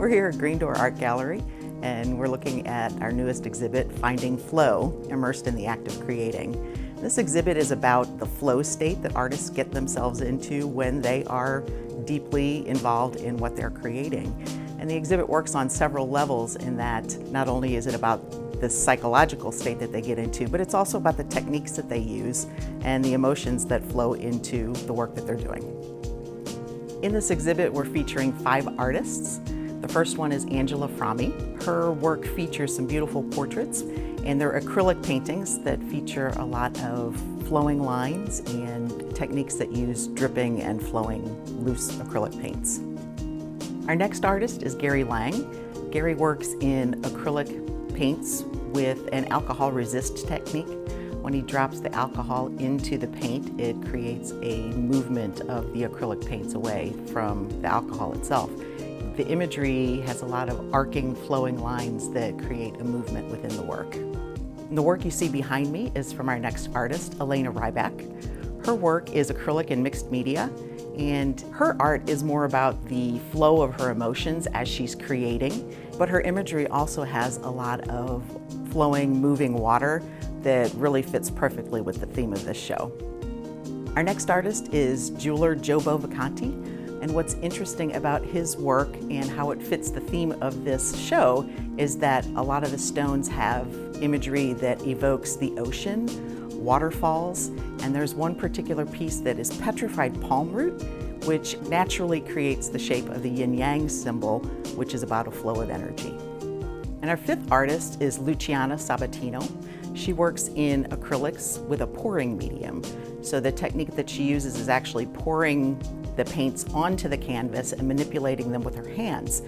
We're here at Green Door Art Gallery, and we're looking at our newest exhibit, Finding Flow, Immersed in the Act of Creating. This exhibit is about the flow state that artists get themselves into when they are deeply involved in what they're creating. And the exhibit works on several levels in that not only is it about the psychological state that they get into, but it's also about the techniques that they use and the emotions that flow into the work that they're doing. In this exhibit, we're featuring 5 artists. The first one is Angela Fromme. Her work features some beautiful portraits, and they're acrylic paintings that feature a lot of flowing lines and techniques that use dripping and flowing loose acrylic paints. Our next artist is Gary Lang. Gary works in acrylic paints with an alcohol resist technique. When he drops the alcohol into the paint, it creates a movement of the acrylic paints away from the alcohol itself. The imagery has a lot of arcing, flowing lines that create a movement within the work. The work you see behind me is from our next artist, Elena Ryback. Her work is acrylic and mixed media, and her art is more about the flow of her emotions as she's creating, but her imagery also has a lot of flowing, moving water that really fits perfectly with the theme of this show. Our next artist is jeweler Joe Bovacanti. And what's interesting about his work and how it fits the theme of this show is that a lot of the stones have imagery that evokes the ocean, waterfalls, and there's one particular piece that is petrified palm root, which naturally creates the shape of the yin-yang symbol, which is about a flow of energy. And our 5th artist is Luciana Sabatino. She works in acrylics with a pouring medium. So the technique that she uses is actually pouring the paints onto the canvas and manipulating them with her hands.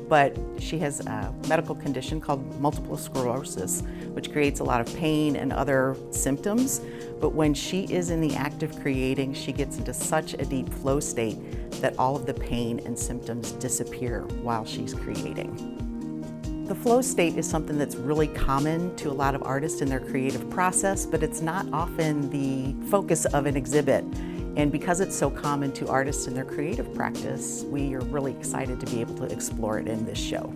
But she has a medical condition called multiple sclerosis, which creates a lot of pain and other symptoms. But when she is in the act of creating, she gets into such a deep flow state that all of the pain and symptoms disappear while she's creating. The flow state is something that's really common to a lot of artists in their creative process, but it's not often the focus of an exhibit. And because it's so common to artists in their creative practice, we are really excited to be able to explore it in this show.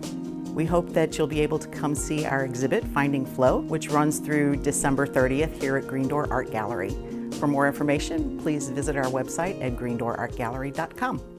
We hope that you'll be able to come see our exhibit, Finding Flow, which runs through December 30th here at Green Door Art Gallery. For more information, please visit our website at greendoorartgallery.com.